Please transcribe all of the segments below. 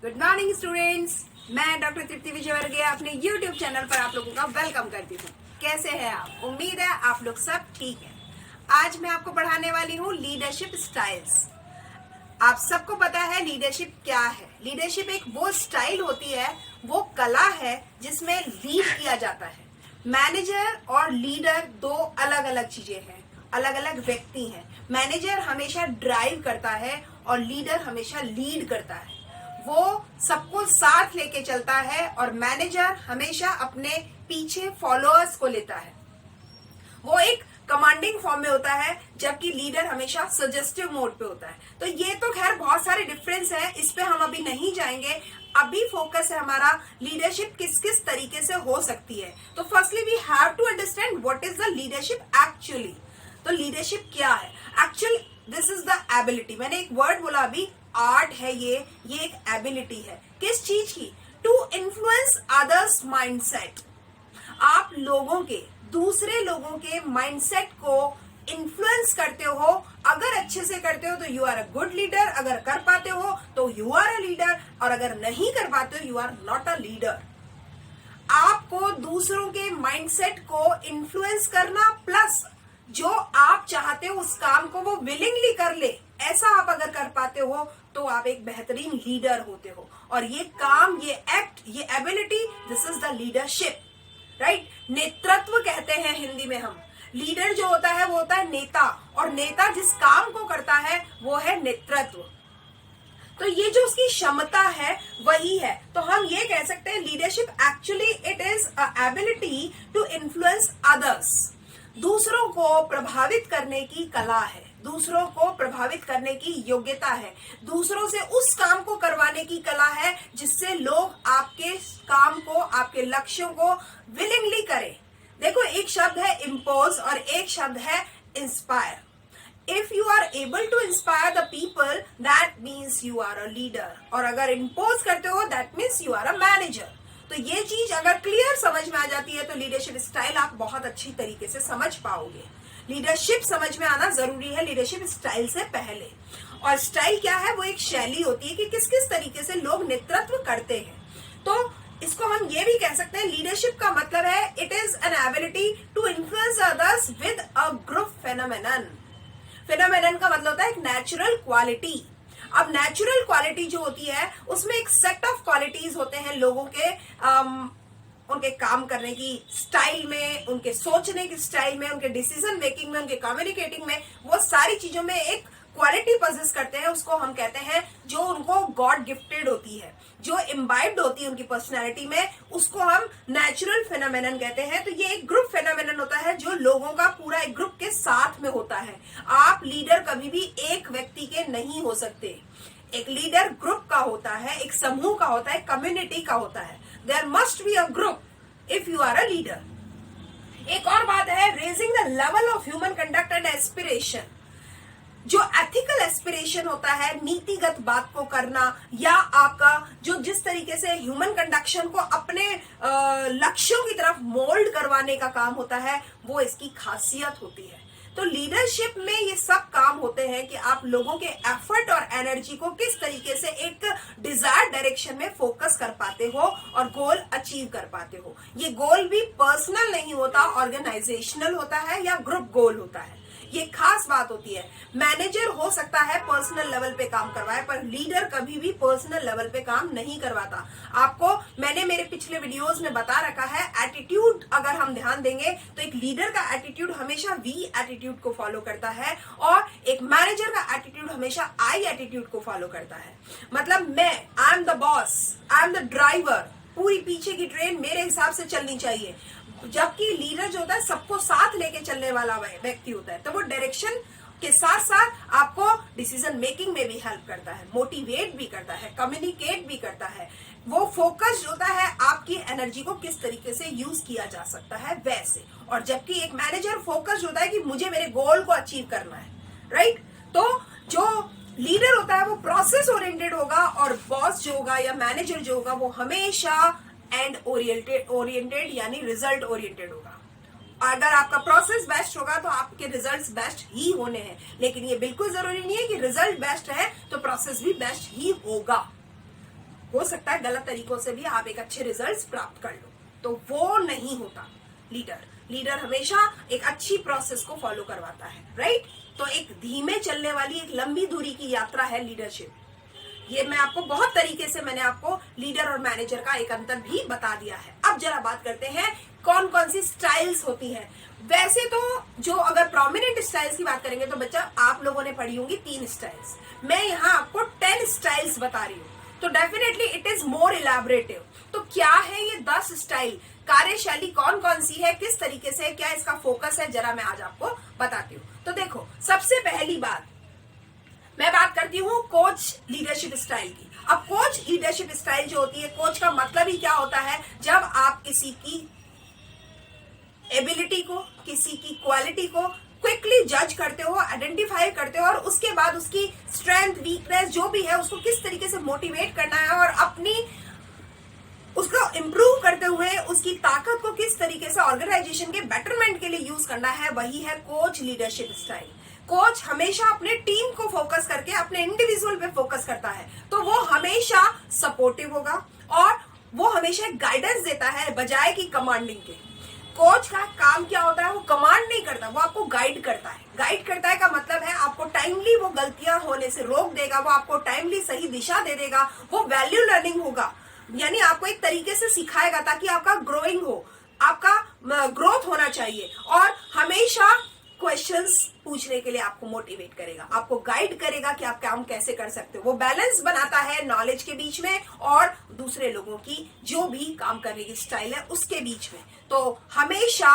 Good morning students. मैं doctor तृप्ति विजयवर्गीय अपने YouTube channel पर आप लोगों का वेलकम करती हूँ। कैसे हैं आप? उम्मीद है आप लोग सब ठीक हैं। आज मैं आपको पढ़ाने वाली हूँ लीडरशिप स्टाइल्स। आप सबको पता है लीडरशिप क्या है। लीडरशिप एक वो स्टाइल होती है, वो कला है जिसमें लीड किया जाता है। मैनेजर और लीडर दो अलग अलग चीजें हैं, अलग अलग व्यक्ति हैं। मैनेजर हमेशा ड्राइव करता है और लीडर हमेशा लीड करता है। वो सबको साथ लेके चलता है और मैनेजर हमेशा अपने पीछे फॉलोअर्स को लेता है। वो एक कमांडिंग फॉर्म में होता है, जबकि लीडर हमेशा सजेस्टिव मोड पे होता है। तो ये तो खैर बहुत सारे डिफरेंस है, इस पे हम अभी नहीं जाएंगे। अभी फोकस है हमारा लीडरशिप किस किस तरीके से हो सकती है। तो firstly we have to understand what is the leadership actually. तो लीडरशिप क्या है actually? This is the ability. मैंने एक वर्ड बोला अभी, आर्ट है ये एक एबिलिटी है। किस चीज की? To influence others mindset. आप लोगों के, दूसरे लोगों के माइंडसेट को इन्फ्लुएंस करते हो। अगर अच्छे से करते हो तो you are a good leader, अगर कर पाते हो तो यू आर अ लीडर, और अगर नहीं कर पाते हो you are not a leader. आपको दूसरों के माइंडसेट को इन्फ्लुएंस करना, प्लस जो आप चाहते हो उस काम को वो विलिंगली कर ले, ऐसा आप अगर कर पाते हो तो आप एक बेहतरीन लीडर होते हो। और ये काम, ये एक्ट, ये ability, this is the leadership, right. नेतृत्व कहते हैं हिंदी में हम। लीडर जो होता है वो होता है नेता, और नेता जिस काम को करता है वो है नेतृत्व। तो ये जो उसकी क्षमता है वही है। तो हम ये कह सकते हैं leadership actually it is a ability to influence others. दूसरों को प्रभावित करने की कला है, दूसरों को प्रभावित करने की योग्यता है, दूसरों से उस काम को करवाने की कला है जिससे लोग आपके काम को, आपके लक्ष्यों को विलिंगली करें। देखो, एक शब्द है इम्पोज और एक शब्द है inspire. If you are able to inspire the people, that means you are a leader. और अगर इम्पोज करते हो, that means you are a manager. तो ये चीज अगर क्लियर समझ में आ जाती है तो लीडरशिप स्टाइल आप बहुत अच्छी तरीके से समझ पाओगे। लीडरशिप समझ में आना जरूरी है लीडरशिप स्टाइल से पहले। और स्टाइल क्या है? वो एक शैली होती है कि किस किस तरीके से लोग नेतृत्व करते हैं। तो इसको हम ये भी कह सकते हैं, लीडरशिप का मतलब है it is an ability to influence others with a group phenomenon. Phenomenon का मतलब होता है एक नेचुरल क्वालिटी। अब नेचुरल क्वालिटी जो होती है उसमें एक सेट ऑफ क्वालिटीज होते हैं लोगों के, उनके काम करने की स्टाइल में, उनके सोचने की स्टाइल में, उनके डिसीजन मेकिंग में, उनके कम्युनिकेटिंग में, वो सारी चीजों में एक क्वालिटी पोजेस करते हैं। उसको हम कहते हैं, जो उनको गॉड गिफ्टेड होती है, जो इम्बाइब्ड होती है उनकी पर्सनैलिटी में, उसको हम नेचुरल फेनोमेनन कहते हैं। तो ये एक ग्रुप फेनोमेनन होता है जो लोगों का पूरा एक ग्रुप के साथ में होता है। आप लीडर कभी भी एक व्यक्ति के नहीं हो सकते। एक लीडर ग्रुप का होता है, एक समूह का होता है, कम्युनिटी का होता है। There must be a group if you are a leader. एक और बात है, raising the level of human conduct and aspiration. जो एथिकल एस्पिरेशन होता है, नीतिगत बात को करना, या आपका जो जिस तरीके से ह्यूमन कंडक्शन को अपने लक्ष्यों की तरफ मोल्ड करवाने का काम होता है, वो इसकी खासियत होती है। तो लीडरशिप में ये सब काम होते हैं कि आप लोगों के एफर्ट और एनर्जी को किस तरीके से एक डिजायर्ड डायरेक्शन में फोकस कर पाते हो और गोल अचीव कर पाते हो। ये गोल भी पर्सनल नहीं होता, ऑर्गेनाइजेशनल होता है या ग्रुप गोल होता है। ये खास बात होती है। मैनेजर हो सकता है पर्सनल लेवल पे काम करवाए, पर लीडर कभी भी पर्सनल लेवल पे काम नहीं करवाता। आपको मैंने मेरे पिछले वीडियोस में बता रखा है, एटीट्यूड अगर हम ध्यान देंगे तो एक लीडर का एटीट्यूड हमेशा वी एटीट्यूड को फॉलो करता है, और एक मैनेजर का एटीट्यूड हमेशा आई एटीट्यूड को फॉलो करता है। मतलब मैं, I am the boss, I am the driver, पूरी पीछे की ट्रेन मेरे हिसाब से चलनी चाहिए। जबकि लीडर जो होता है सबको साथ लेके चलने वाला व्यक्ति होता है। तो वो डायरेक्शन के साथ साथ आपको डिसीजन मेकिंग में भी हेल्प करता है, मोटिवेट भी करता है, कम्युनिकेट भी करता है। वो फोकस होता है आपकी एनर्जी को किस तरीके से यूज किया जा सकता है वैसे। और जबकि एक मैनेजर फोकस होता है कि मुझे मेरे गोल को अचीव करना है, राइट। तो जो लीडर होता है वो प्रोसेस ओरिएंटेड होगा, और बॉस जो होगा या मैनेजर जो होगा वो हमेशा एंड ओरिएंटेड यानी रिजल्ट ओरिएंटेड होगा। अगर आपका प्रोसेस बेस्ट होगा तो आपके रिजल्ट्स बेस्ट ही होने हैं, लेकिन ये बिल्कुल जरूरी नहीं है कि रिजल्ट बेस्ट है तो प्रोसेस भी बेस्ट ही होगा। हो सकता है गलत तरीकों से भी आप एक अच्छे रिजल्ट्स प्राप्त कर लो, तो वो नहीं होता लीडर हमेशा एक अच्छी प्रोसेस को फॉलो करवाता है, राइट। तो एक धीमे चलने वाली एक लंबी दूरी की यात्रा है लीडरशिप। ये मैं आपको बहुत तरीके से मैंने आपको लीडर और मैनेजर का एक अंतर भी बता दिया है। अब जरा बात करते हैं कौन कौन सी स्टाइल्स होती हैं। वैसे तो जो अगर प्रोमिनेंट स्टाइल्स की बात करेंगे तो बच्चा आप लोगों ने पढ़ी होंगी 3 स्टाइल्स, मैं यहाँ आपको 10 स्टाइल्स बता रही हूँ, तो डेफिनेटली इट इज मोर इलैबोरेटिव। तो क्या है ये 10 स्टाइल, कार्यशैली कौन कौन सी है, किस तरीके से, क्या इसका फोकस है, जरा मैं आज आपको बताती हूँ। तो देखो, सबसे पहली बात मैं बात करती हूँ कोच लीडरशिप स्टाइल की। अब कोच लीडरशिप स्टाइल जो होती है, कोच का मतलब ही क्या होता है, जब आप किसी की एबिलिटी को, किसी की क्वालिटी को क्विकली जज करते हो, आइडेंटिफाई करते हो, और उसके बाद उसकी स्ट्रेंथ, वीकनेस जो भी है उसको किस तरीके से मोटिवेट करना है और अपनी उसको इम्प्रूव करते हुए उसकी ताकत को किस तरीके से ऑर्गेनाइजेशन के बेटरमेंट के लिए यूज करना है, वही है कोच लीडरशिप स्टाइल। कोच हमेशा अपने टीम को फोकस करके अपने इंडिविजुअल पे फोकस करता है, तो वो हमेशा सपोर्टिव होगा और वो हमेशा गाइडेंस देता है बजाय कि कमांडिंग के। कोच का काम क्या होता है, वो कमांड नहीं करता, वो आपको गाइड करता है। गाइड करता है का मतलब है आपको टाइमली वो गलतियां होने से रोक देगा, वो आपको टाइमली सही दिशा दे देगा, वो वैल्यू लर्निंग होगा, यानी आपको एक तरीके से सिखाएगा ताकि आपका ग्रोइंग हो, आपका ग्रोथ होना चाहिए, और हमेशा क्वेश्चंस पूछने के लिए आपको मोटिवेट करेगा, आपको गाइड करेगा कि आप काम कैसे कर सकते हो। वो बैलेंस बनाता है नॉलेज के बीच में और दूसरे लोगों की जो भी काम करने की स्टाइल है उसके बीच में। तो हमेशा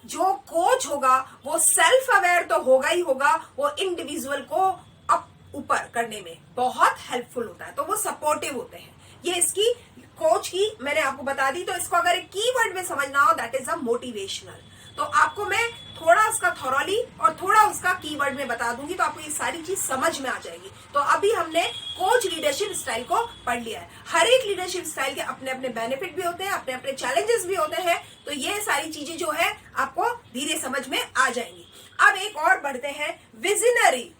जो कोच होगा वो सेल्फ अवेयर तो होगा ही होगा, वो इंडिविजुअल को अप ऊपर करने में बहुत हेल्पफुल होता है, तो वो सपोर्टिव होते हैं। ये इसकी कोच की मैंने आपको बता दी। तो इसको अगर एक कीवर्ड में समझना हो, दैट इज अ मोटिवेशनल। तो आपको मैं थोड़ा उसका थॉरली और थोड़ा उसका कीवर्ड में बता दूंगी, तो आपको ये सारी चीज समझ में आ जाएगी। तो अभी हमने कोच लीडरशिप स्टाइल को पढ़ लिया है। हर एक लीडरशिप स्टाइल के अपने अपने बेनिफिट भी होते हैं, अपने अपने चैलेंजेस भी होते हैं, तो ये सारी चीजें जो है आपको धीरे समझ में आ जाएंगी। अब एक और बढ़ते हैं, विजनरी।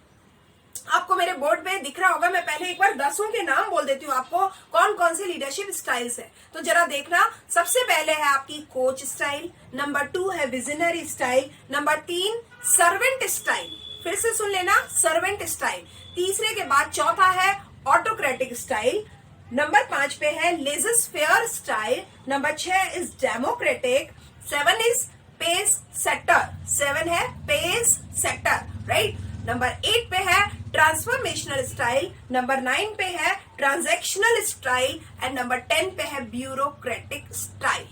आपको मेरे बोर्ड पे दिख रहा होगा, मैं पहले एक बार 10 के नाम बोल देती हूँ आपको कौन कौन से लीडरशिप स्टाइल्स है, तो जरा देखना। सबसे पहले है आपकी कोच स्टाइल, नंबर 2 है visionary style, number 3 servant style, फिर से सुन लेना, सर्वेंट स्टाइल। तीसरे के बाद चौथा है ऑटोक्रेटिक स्टाइल, नंबर 5 पे है laissez faire style, number 6 is democratic, 7 is pace setter, 7 है पेस सेटर, राइट। नंबर 8 पे है ट्रांसफॉर्मेशनल स्टाइल, नंबर 9 पे है ट्रांजैक्शनल स्टाइल, एंड नंबर 10 पे है ब्यूरोक्रेटिक स्टाइल,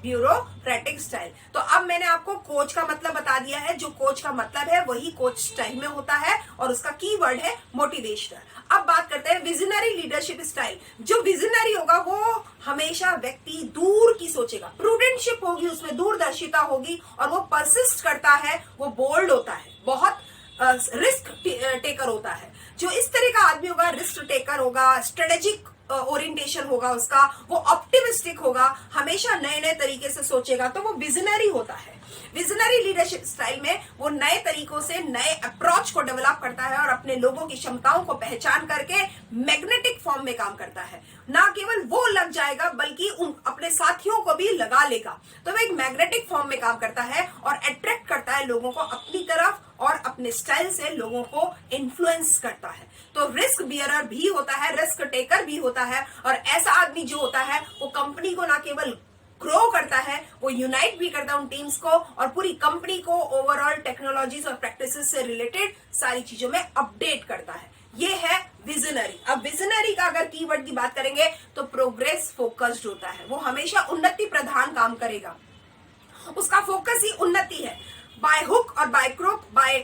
ब्यूरोक्रेटिक स्टाइल। तो अब मैंने आपको कोच का मतलब बता दिया है, जो कोच का मतलब है वही कोच स्टाइल में होता है, और उसका कीवर्ड है मोटिवेशनल। अब बात करते हैं विजनरी लीडरशिप स्टाइल। जो विजनरी होगा वो हमेशा व्यक्ति दूर की सोचेगा, प्रूडेंटशिप होगी उसमें, दूरदर्शिता होगी, और वो परसिस्ट करता है, वो बोल्ड होता है, बहुत रिस्क टेकर होता है। जो इस तरह का आदमी होगा, रिस्क टेकर होगा, स्ट्रेटेजिक ओरिएंटेशन होगा उसका, वो ऑप्टिमिस्टिक होगा, हमेशा नए नए तरीके से सोचेगा, तो वो विजनरी होता है। विजनरी लीडरशिप स्टाइल में वो नए तरीकों से नए अप्रोच को डेवलप करता है और अपने लोगों की क्षमताओं को पहचान करके मैग्नेटिक फॉर्म में काम करता है। ना केवल वो लग जाएगा बल्कि उन अपने साथियों को भी लगा लेगा, तो वो एक मैग्नेटिक फॉर्म में काम करता है और अट्रैक्ट करता है लोगों को अपनी तरफ, और अपने स्टाइल से लोगों को इन्फ्लुएंस करता है। तो रिस्क बियरर भी होता है, रिस्क टेकर भी होता है, और ऐसा आदमी जो होता है वो कंपनी को ना केवल ग्रो करता है, वो यूनाइट भी करता है उन टीम्स को, और पूरी कंपनी को ओवरऑल टेक्नोलॉजीज और प्रैक्टिसेस से रिलेटेड सारी चीजों में अपडेट करता है। ये है विजनरी। अब विजनरी का अगर कीवर्ड की बात करेंगे तो प्रोग्रेस फोकस्ड होता है, वो हमेशा उन्नति प्रधान काम करेगा, उसका फोकस ही उन्नति है। बाय हुक और by crook, by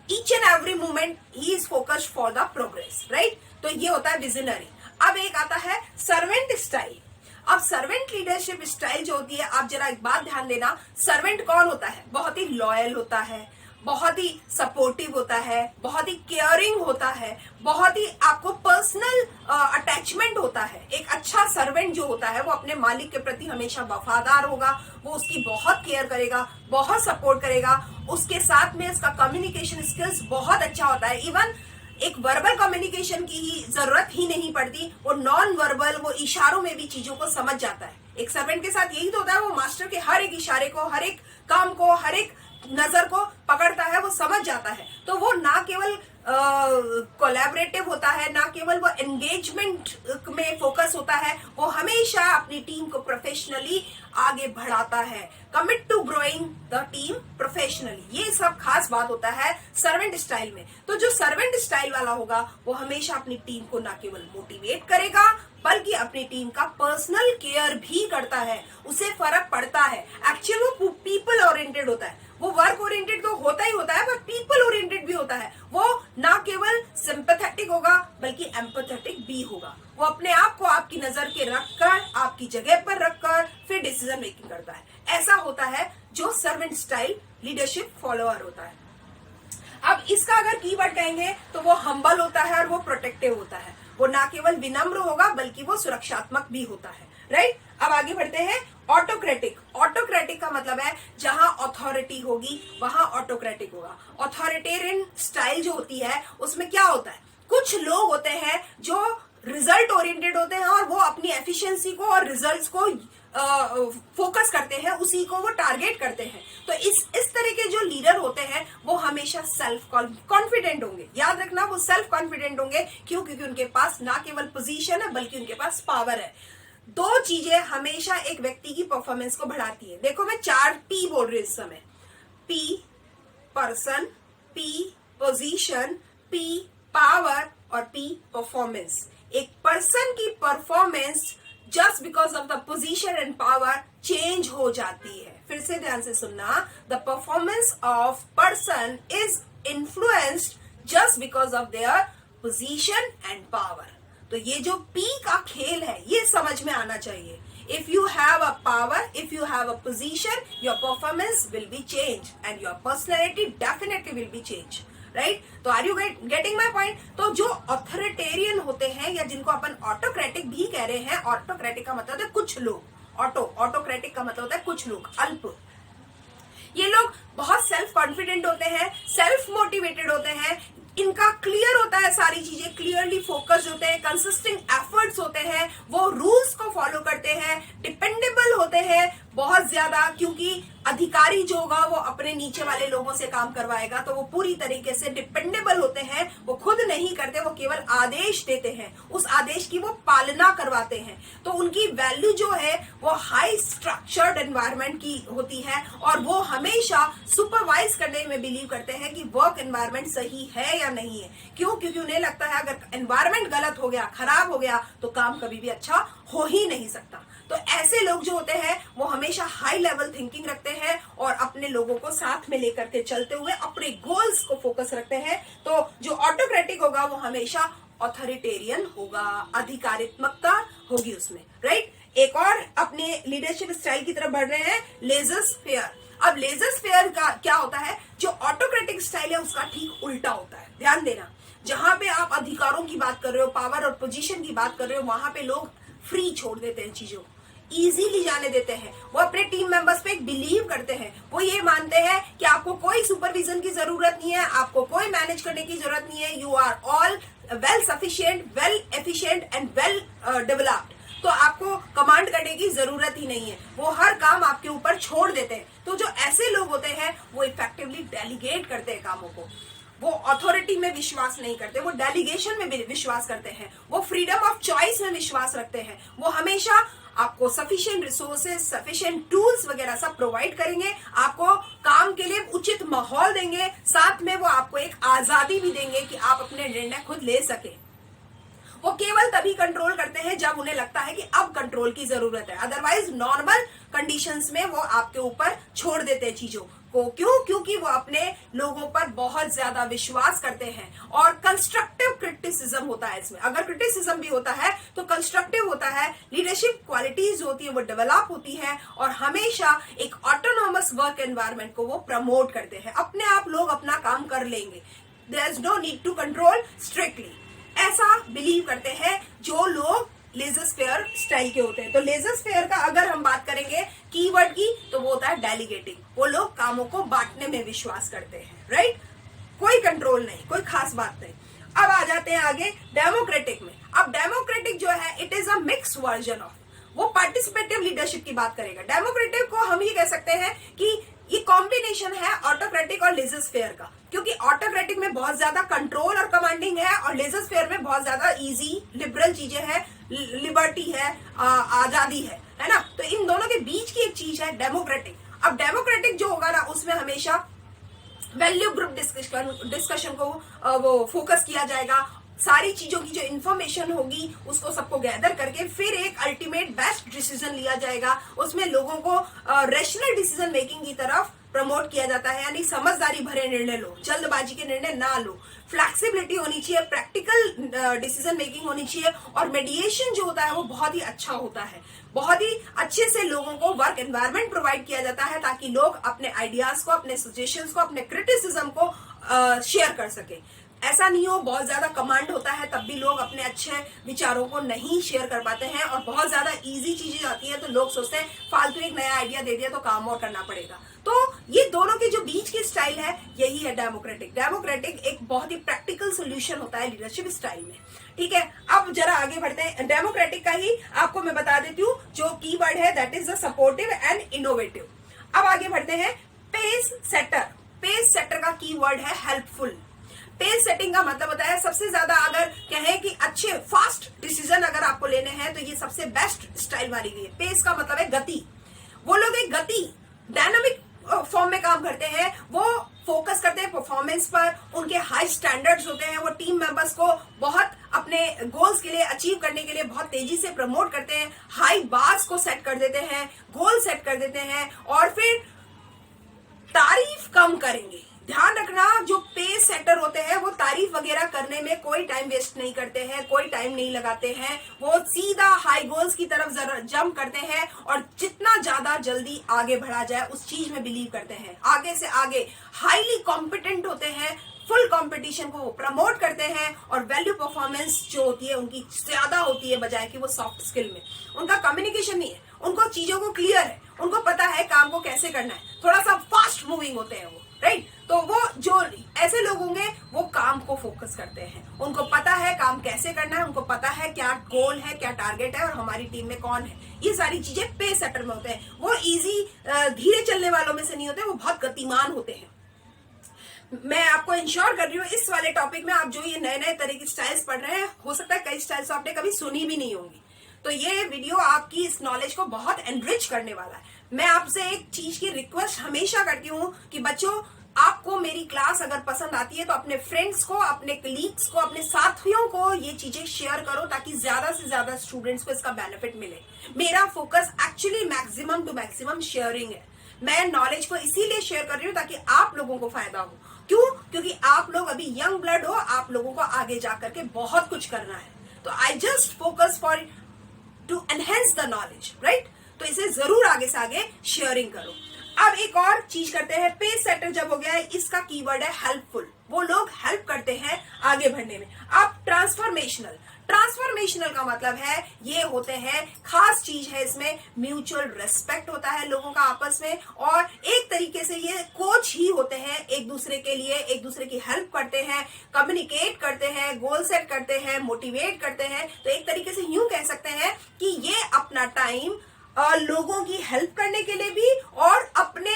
each and every movement he is focused for the progress, right. तो ये होता है विजनरी। अब एक आता है सर्वेंट स्टाइल। अब सर्वेंट लीडरशिप स्टाइल जो होती है, आप जरा एक बात ध्यान देना, सर्वेंट कौन होता है, बहुत ही लॉयल होता है, बहुत ही सपोर्टिव होता है, बहुत ही केयरिंग होता है, बहुत ही आपको पर्सनल अटैचमेंट होता है। एक अच्छा सर्वेंट जो होता है वो अपने मालिक के प्रति हमेशा वफादार होगा, वो उसकी बहुत केयर करेगा, बहुत सपोर्ट करेगा, उसके साथ में उसका कम्युनिकेशन स्किल्स बहुत अच्छा होता है। इवन एक वर्बल कम्युनिकेशन की ही जरूरत ही नहीं पड़ती, वो नॉन वर्बल, वो इशारों में भी चीजों को समझ जाता है। एक सर्वेंट के साथ यही तो होता है, वो मास्टर के हर एक इशारे को, हर एक काम को, हर एक नजर को पकड़ता है, वो समझ जाता है। तो वो ना केवल कोलैबोरेटिव होता है, ना केवल वो एंगेजमेंट में फोकस होता है, वो हमेशा अपनी टीम को प्रोफेशनली आगे बढ़ाता है। Commit to growing the team professionally, ये सब खास बात होता है सर्वेंट स्टाइल में। तो जो सर्वेंट स्टाइल वाला होगा वो हमेशा अपनी टीम को ना केवल मोटिवेट करेगा बल्कि अपनी टीम का पर्सनल केयर भी करता है, उसे फर्क पड़ता है। एक्चुअली वो पीपल ओरिएंटेड होता है, वो वर्क ओरिएंटेड तो होता ही होता है, पर पीपल ओरिएंटेड भी होता है। वो ना केवल सिंपैथेटिक होगा बल्कि एम्पैथेटिक भी होगा। वो अपने आप को आपकी नजर के रखकर, आपकी जगह पर रखकर फिर डिसीजन मेकिंग करता है। ऐसा होता है जो सर्वेंट स्टाइल लीडरशिप फॉलोअर होता है। अब इसका अगर कीवर्ड कहेंगे तो वो हम्बल होता है और वो प्रोटेक्टिव होता है। वो ना केवल विनम्र होगा बल्कि वो सुरक्षात्मक भी होता है। राइट, अब आगे बढ़ते हैं। ऑटोक्रेटिक, ऑटोक्रेटिक का मतलब है जहां अथॉरिटी होगी वहां ऑटोक्रेटिक होगा। ऑथोरिटेरियन स्टाइल जो होती है उसमें क्या होता है, कुछ लोग होते हैं जो रिजल्ट ओरिएंटेड होते हैं और वो अपनी एफिशिएंसी को और रिजल्ट्स को फोकस करते हैं, उसी को वो टारगेट करते हैं। तो इस तरह के जो लीडर होते हैं वो हमेशा सेल्फ कॉन्फिडेंट होंगे। याद रखना, वो सेल्फ कॉन्फिडेंट होंगे। क्यों? क्योंकि उनके पास ना केवल पोजीशन है बल्कि उनके पास पावर है। दो चीजें हमेशा एक व्यक्ति की परफॉर्मेंस को बढ़ाती है। देखो, मैं 4 P बोल रही हूँ इस समय। P person, P position, P power और P परफॉर्मेंस। एक पर्सन की performance just because of the position and power change हो जाती है। फिर से ध्यान से सुनना, the performance of person is influenced just because of their position and power. तो ये जो पी का खेल है ये समझ में आना चाहिए। If you have a power, if you have a position, your performance will be change and your personality definitely will be change. Right, तो are you getting my point? तो जो ऑथोरिटेरियन होते हैं या जिनको अपन ऑटोक्रेटिक भी कह रहे हैं, ऑटोक्रेटिक का मतलब है कुछ लोग, ऑटोक्रेटिक का मतलब होता है कुछ लोग, अल्प। ये लोग बहुत सेल्फ कॉन्फिडेंट होते हैं, सेल्फ मोटिवेटेड होते हैं, इनका क्लियर होता है, सारी चीजें क्लियरली फोकस्ड होते हैं, कंसिस्टेंट एफर्ट्स होते हैं, वो रूल्स को फॉलो करते हैं, डिपेंडेबल होते हैं बहुत ज्यादा, क्योंकि अधिकारी जो होगा वो अपने नीचे वाले लोगों से काम करवाएगा, तो वो पूरी तरीके से डिपेंडेबल होते हैं। वो खुद नहीं करते, वो केवल आदेश देते हैं, उस आदेश की वो पालना करवाते हैं। तो उनकी वैल्यू जो है वो हाई स्ट्रक्चर्ड एनवायरनमेंट की होती है और वो हमेशा सुपरवाइज करने में बिलीव करते हैं कि वर्क एनवायरनमेंट सही है या नहीं है। क्यों? क्योंकि उन्हें लगता है अगर एनवायरनमेंट गलत हो गया, खराब हो गया, तो काम कभी भी अच्छा हो ही नहीं सकता। तो ऐसे लोग जो होते हैं वो हमेशा हाई लेवल थिंकिंग रखते हैं और अपने लोगों को साथ में लेकर के चलते हुए अपने गोल्स को फोकस रखते हैं। तो जो ऑटोक्रेटिक होगा वो हमेशा ऑथोरिटेरियन होगा, अधिकारित्मकता होगी उसमें। राइट, एक और अपने लीडरशिप स्टाइल की तरफ बढ़ रहे हैं, लेजर्स फेयर। अब लेजर्स फेयर का क्या होता है? जो ऑटोक्रेटिक स्टाइल है उसका ठीक उल्टा होता है। ध्यान देना, जहां पे आप अधिकारों की बात कर रहे हो, पावर और पोजीशन की बात कर रहे हो, वहां पे लोग फ्री छोड़ देते हैं, चीजों इजीली जाने देते हैं। वो अपने टीम मेंबर्स पे बिलीव करते हैं, वो ये मानते हैं कि आपको कोई सुपरविजन की जरूरत नहीं है, आपको कोई मैनेज करने की जरूरत नहीं है। You are all well sufficient, well efficient and well developed. तो आपको कमांड करने की जरूरत ही नहीं है, वो हर काम आपके ऊपर छोड़ देते हैं। तो जो ऐसे लोग होते हैं वो इफेक्टिवली डेलीगेट करते हैं कामों को। वो अथॉरिटी में विश्वास नहीं करते, वो डेलीगेशन में विश्वास करते हैं, वो फ्रीडम ऑफ चॉइस में विश्वास रखते हैं। वो हमेशा आपको सफिशिएंट रिसोर्सेज, सफिशिएंट टूल्स वगैरह सब प्रोवाइड करेंगे, आपको काम के लिए उचित माहौल देंगे, साथ में वो आपको एक आजादी भी देंगे कि आप अपने निर्णय खुद ले सके। वो केवल तभी कंट्रोल करते हैं जब उन्हें लगता है कि अब कंट्रोल की जरूरत है, अदरवाइज नॉर्मल कंडीशंस में वो आपके ऊपर छोड़ देते हैं चीजों को। क्यों? क्योंकि वो अपने लोगों पर बहुत ज्यादा विश्वास करते हैं और कंस्ट्रक्टिव क्रिटिसिज्म होता है इसमें। अगर क्रिटिसिज्म भी होता है तो कंस्ट्रक्टिव होता है। लीडरशिप क्वालिटीज होती है वो डेवलप होती है और हमेशा एक ऑटोनॉमस वर्क एनवायरनमेंट को वो प्रमोट करते हैं। अपने आप लोग अपना काम कर लेंगे, there is no need to control strictly, ऐसा बिलीव करते हैं जो लोग लेजर्स फेयर स्टाइल के होते हैं। तो लेजर्स फेयर का अगर हम बात करेंगे कीवर्ड की तो वो होता है डेलीगेटिंग। वो लोग कामों को बांटने में विश्वास करते हैं। राइट, कोई कंट्रोल नहीं, कोई खास बात नहीं। अब आ जाते हैं आगे डेमोक्रेटिक में। अब डेमोक्रेटिक जो है it is a mix version of, वो पार्टिसिपेटिव लीडरशिप की बात करेगा। डेमोक्रेटिक को हम ये कह सकते हैं कि ये कॉम्बिनेशन है ऑटोक्रेटिक और लेजर फेयर का, क्योंकि ऑटोक्रेटिक में बहुत ज्यादा कंट्रोल और कमांडिंग है और लेजर फेयर में बहुत ज्यादा इजी लिबरल चीजें हैं, लिबर्टी है, आजादी है ना। तो इन दोनों के बीच की एक चीज है डेमोक्रेटिक। अब डेमोक्रेटिक जो होगा ना उसमें हमेशा वैल्यू ग्रुप डिस्कशन को वो फोकस किया जाएगा, सारी चीजों की जो इन्फॉर्मेशन होगी उसको सबको गैदर करके फिर एक अल्टीमेट बेस्ट डिसीजन लिया जाएगा। उसमें लोगों को रैशनल डिसीजन मेकिंग की तरफ प्रमोट किया जाता है, यानी समझदारी भरे निर्णय लो, जल्दबाजी के निर्णय ना लो, फ्लेक्सिबिलिटी होनी चाहिए, प्रैक्टिकल डिसीजन मेकिंग होनी चाहिए और मेडिएशन जो होता है वो बहुत ही अच्छा होता है। बहुत ही अच्छे से लोगों को वर्क एनवायरनमेंट प्रोवाइड किया जाता है ताकि लोग अपने आइडियाज को, अपने सजेशंस को, अपने क्रिटिसिज्म को शेयर कर सके। ऐसा नहीं हो बहुत ज्यादा कमांड होता है तब भी लोग अपने अच्छे विचारों को नहीं शेयर कर पाते हैं और बहुत ज्यादा इजी चीजें आती है तो लोग सोचते हैं फालतू एक नया आइडिया दे दिया तो काम और करना पड़ेगा। तो ये दोनों की जो बीच की स्टाइल है यही है डेमोक्रेटिक। डेमोक्रेटिक एक बहुत ही प्रैक्टिकल सोल्यूशन होता है लीडरशिप स्टाइल में। ठीक है, अब जरा आगे बढ़ते हैं। डेमोक्रेटिक का ही आपको मैं बता देती हूँ जो कीवर्ड है, that is the supportive and innovative. अब आगे बढ़ते हैं पेस सेटर। पेस सेटर का कीवर्ड है हेल्पफुल। पेस सेटिंग का मतलब होता है सबसे ज्यादा अगर कहें कि अच्छे फास्ट डिसीजन अगर आपको लेने हैं तो ये सबसे बेस्ट स्टाइल मानी गई है। पेस का मतलब है गति। वो लोग एक गति डायनामिक फॉर्म में काम करते हैं, वो फोकस करते हैं परफॉर्मेंस पर, उनके हाई स्टैंडर्ड्स होते हैं, वो टीम मेंबर्स को बहुत अपने गोल्स के लिए अचीव करने के लिए बहुत तेजी से प्रमोट करते हैं, हाई बार्स को सेट कर देते हैं, गोल सेट कर देते हैं और फिर तारीफ कम करेंगे। ध्यान रखना जो पेस सेटर होते हैं वो तारीफ वगैरह करने में कोई टाइम वेस्ट नहीं करते हैं, कोई टाइम नहीं लगाते हैं, वो सीधा हाई गोल्स की तरफ जंप करते हैं और जितना ज्यादा जल्दी आगे बढ़ा जाए उस चीज में बिलीव करते हैं। आगे से आगे हाईली कॉम्पिटेंट होते हैं, फुल कंपटीशन को वो प्रमोट करते हैं और वैल्यू परफॉर्मेंस जो होती है उनकी ज्यादा होती है बजाय कि वो सॉफ्ट स्किल में। उनका कम्युनिकेशन नहीं है, उनको चीजों को क्लियर है, उनको पता है काम को कैसे करना है, थोड़ा सा फास्ट मूविंग होते हैं वो, राइट। तो वो जो ऐसे लोग होंगे वो काम को फोकस करते हैं, उनको पता है काम कैसे करना है, उनको पता है क्या गोल है, क्या टारगेट है और हमारी टीम में कौन है। ये सारी चीजें पेस सेटर में होते हैं। वो इजी धीरे चलने वालों में से नहीं होते, वो बहुत गतिमान होते हैं। मैं आपको इंश्योर कर रही हूँ इस वाले टॉपिक में आप जो ये नए नए तरह की स्टाइल्स पढ़ रहे हैं, हो सकता है कई स्टाइल्स आपने कभी सुनी भी नहीं होंगी। तो ये वीडियो आपकी इस नॉलेज को बहुत एनरिच करने वाला है। मैं आपसे एक चीज की रिक्वेस्ट हमेशा करती हूँ कि बच्चों आपको मेरी क्लास अगर पसंद आती है तो अपने फ्रेंड्स को, अपने कलीग्स को, अपने साथियों को ये चीजें शेयर करो ताकि ज्यादा से ज्यादा स्टूडेंट्स को इसका बेनिफिट मिले। मेरा focus actually maximum to maximum sharing है। मैं नॉलेज को इसीलिए शेयर कर रही हूँ ताकि आप लोगों को फायदा हो। क्यों? क्योंकि आप लोग अभी यंग ब्लड हो, आप लोगों को आगे जाकर के बहुत कुछ करना है। तो I just focus for to enhance the knowledge, right. तो इसे जरूर आगे से आगे शेयरिंग करो। अब एक और चीज करते हैं, पेस सेटर जब हो गया है इसका कीवर्ड है हेल्पफुल। वो लोग हेल्प करते हैं आगे बढ़ने में। अब ट्रांसफॉर्मेशनल। ट्रांसफॉर्मेशनल का मतलब है ये होते हैं, खास चीज है इसमें म्यूचुअल रेस्पेक्ट होता है लोगों का आपस में और एक तरीके से ये कोच ही होते हैं, एक दूसरे के लिए एक दूसरे की हेल्प करते हैं, कम्युनिकेट करते हैं, गोल सेट करते हैं, मोटिवेट करते हैं। तो एक तरीके से यूं कह सकते हैं कि ये अपना टाइम लोगों की हेल्प करने के लिए भी और अपने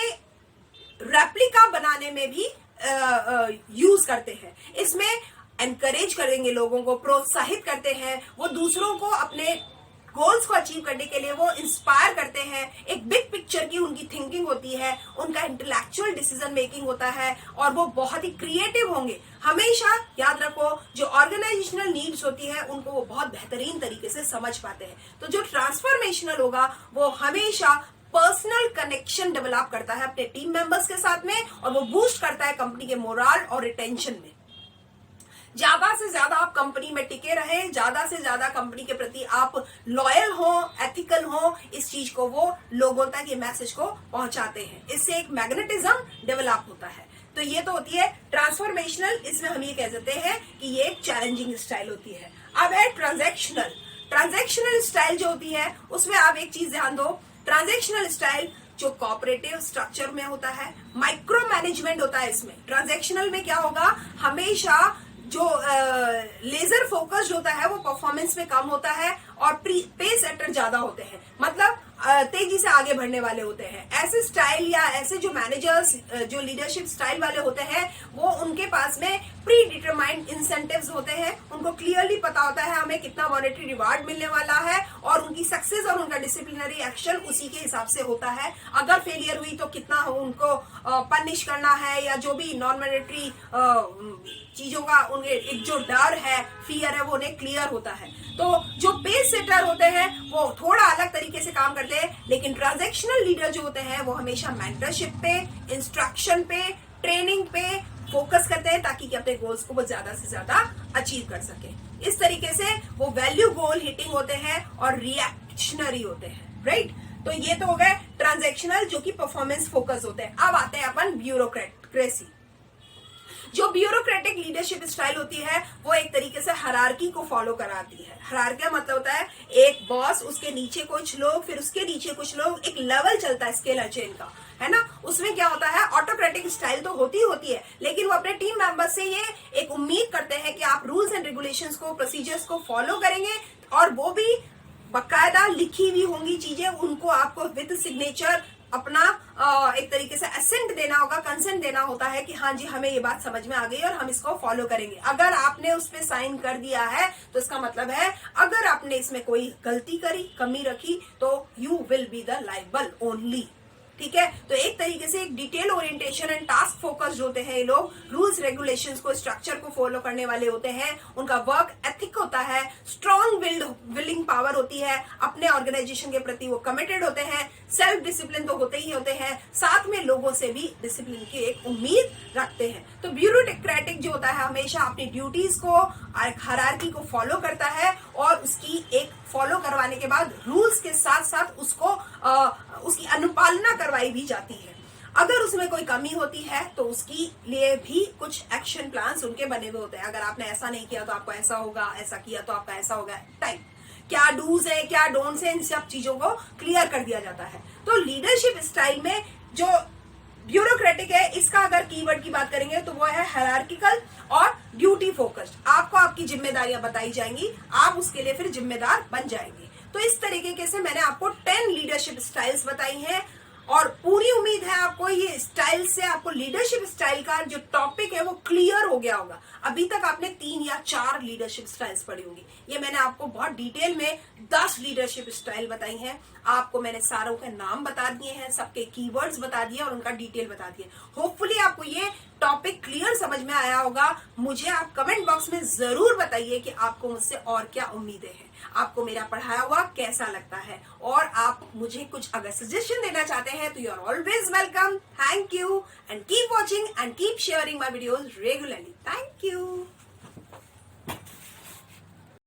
रेप्लिका बनाने में भी यूज करते हैं। इसमें एनकरेज करेंगे, लोगों को प्रोत्साहित करते हैं, वो दूसरों को अपने गोल्स को अचीव करने के लिए वो इंस्पायर करते हैं। एक बिग पिक्चर की उनकी थिंकिंग होती है, उनका इंटेलेक्चुअल डिसीजन मेकिंग होता है और वो बहुत ही क्रिएटिव होंगे। हमेशा याद रखो जो ऑर्गेनाइजेशनल नीड्स होती है उनको वो बहुत बेहतरीन तरीके से समझ पाते हैं। तो जो ट्रांसफॉर्मेशनल होगा वो हमेशा पर्सनल कनेक्शन डेवलप करता है अपने टीम मेंबर्स के साथ में और वो बूस्ट करता है कंपनी के मोरल और रिटेंशन में। ज्यादा से ज्यादा आप कंपनी में टिके रहे, ज्यादा से ज्यादा कंपनी के प्रति आप लॉयल हो, एथिकल हो, इस चीज को वो लोगों तक ये मैसेज को पहुंचाते हैं। इससे एक मैग्नेटिज्म डेवलप होता है। तो ये तो होती है ट्रांसफॉर्मेशनल। इसमें हम ये कह सकते हैं कि ये एक चैलेंजिंग स्टाइल होती है। अब है ट्रांजैक्शनल। ट्रांजैक्शनल स्टाइल जो होती है उसमें आप एक चीज ध्यान दो, ट्रांजैक्शनल स्टाइल जो कोऑपरेटिव स्ट्रक्चर में होता है, माइक्रो मैनेजमेंट होता है इसमें। ट्रांजैक्शनल में क्या होगा, हमेशा जो लेजर फोकस्ड होता है वो परफॉर्मेंस में कम होता है, और पेस सेटर ज्यादा होते हैं, मतलब तेजी से आगे बढ़ने वाले होते हैं। ऐसे स्टाइल या ऐसे जो मैनेजर्स जो लीडरशिप स्टाइल वाले होते हैं वो उनके पास में प्री डिटरमाइंड इंसेंटिव्स होते हैं। उनको क्लियरली पता होता है हमें कितना मॉनेटरी रिवार्ड मिलने वाला है, और उनकी सक्सेस और उनका डिसिप्लिनरी एक्शन उसी के हिसाब से होता है। अगर फेलियर हुई तो कितना उनको पनिश करना है, या जो भी नॉन मॉनेटरी चीजों का उनके एक जो डर है, फियर है, वो उन्हें क्लियर होता है। तो जो पेस सेटर होते हैं वो थोड़ा अलग तरीके से काम करते हैं, लेकिन ट्रांजैक्शनल लीडर जो होते हैं वो हमेशा मेंटरशिप पे, इंस्ट्रक्शन पे, ट्रेनिंग पे फोकस करते हैं, ताकि कि अपने गोल्स को वो ज्यादा से ज्यादा अचीव कर सके। इस तरीके से वो वैल्यू गोल हिटिंग होते हैं और रिएक्शनरी होते हैं, राइट। तो ये तो हो गए ट्रांजैक्शनल जो कि परफॉर्मेंस फोकस होते हैं। अब आते हैं अपन ब्यूरोक्रेसी। जो ब्यूरोक्रेटिक लीडरशिप स्टाइल होती है वो एक तरीके से हायरार्की को फॉलो कराती है। हायरार्की मतलब होता है एक बॉस, उसके नीचे कुछ लोग, फिर उसके नीचे कुछ लोग, एक लेवल चलता है स्केलर चेन का, है ना। उसमें क्या होता है, ऑटोक्रेटिक स्टाइल तो होती है, लेकिन वो अपने टीम मेंबर्स से ये एक उम्मीद करते हैं कि आप रूल्स एंड रेगुलेशंस को, प्रोसीजर्स को फॉलो करेंगे, और वो भी बकायदा लिखी हुई होंगी चीजें। उनको आपको विद सिग्नेचर अपना एक तरीके से असेंट देना होगा, कंसेंट देना होता है कि हाँ जी हमें ये बात समझ में आ गई और हम इसको फॉलो करेंगे। अगर आपने उस पे साइन कर दिया है तो इसका मतलब है अगर आपने इसमें कोई गलती करी, कमी रखी, तो you will be the liable only. ठीक है, तो एक तरीके से एक detail orientation and task focused होते हैं ये लोग। रूल्स रेगुलेशंस को, स्ट्रक्चर को फॉलो करने वाले होते हैं। उनका वर्क एथिक होता है, स्ट्रॉन्ग विलिंग पावर होती है, अपने ऑर्गेनाइजेशन के प्रति वो कमिटेड होते हैं, सेल्फ डिसिप्लिन तो होते ही होते हैं, साथ में लोगों से भी डिसिप्लिन की एक उम्मीद रखते हैं। तो ब्यूरोक्रेटिक जो होता है हमेशा अपनी ड्यूटीज को, हायरार्की को फॉलो करता है, और उसकी एक फॉलो करवाने के बाद रूल्स के साथ साथ उसको उसकी अनुपालना करवाई भी जाती है। अगर उसमें कोई कमी होती है तो उसकी लिए भी कुछ एक्शन प्लान्स उनके बने हुए होते हैं। अगर आपने ऐसा नहीं किया तो आपको ऐसा होगा, ऐसा किया तो आपका ऐसा होगा, टाइप क्या डूज है, क्या डोंट्स है, इन सब चीजों को क्लियर कर दिया जाता है। तो लीडरशिप स्टाइल में जो ब्यूरोक्रेटिक है, इसका अगर कीवर्ड की बात करेंगे तो वो है हायरार्किकल और ड्यूटी फोकस्ड। आपको आपकी जिम्मेदारियां बताई जाएंगी, आप उसके लिए फिर जिम्मेदार बन जाएंगे। तो इस तरीके से मैंने आपको 10 लीडरशिप स्टाइल्स बताई हैं, और पूरी उम्मीद है आपको ये स्टाइल से, आपको लीडरशिप स्टाइल का जो टॉपिक है वो क्लियर हो गया होगा। अभी तक आपने 3 या 4 लीडरशिप स्टाइल्स पढ़ी होंगी। ये मैंने आपको बहुत डिटेल में 10 लीडरशिप स्टाइल बताई हैं। आपको मैंने सारों के नाम बता दिए हैं, सबके कीवर्ड्स बता दिए और उनका डिटेल बता दिए। होपफुली आपको ये टॉपिक क्लियर समझ में आया होगा। मुझे आप कमेंट बॉक्स में जरूर बताइए कि आपको मुझसे और क्या उम्मीदें हैं, आपको मेरा पढ़ाया हुआ कैसा लगता है, और आप मुझे कुछ अगर सजेशन देना चाहते हैं तो you are always welcome. Thank you and keep watching and keep sharing my videos regularly.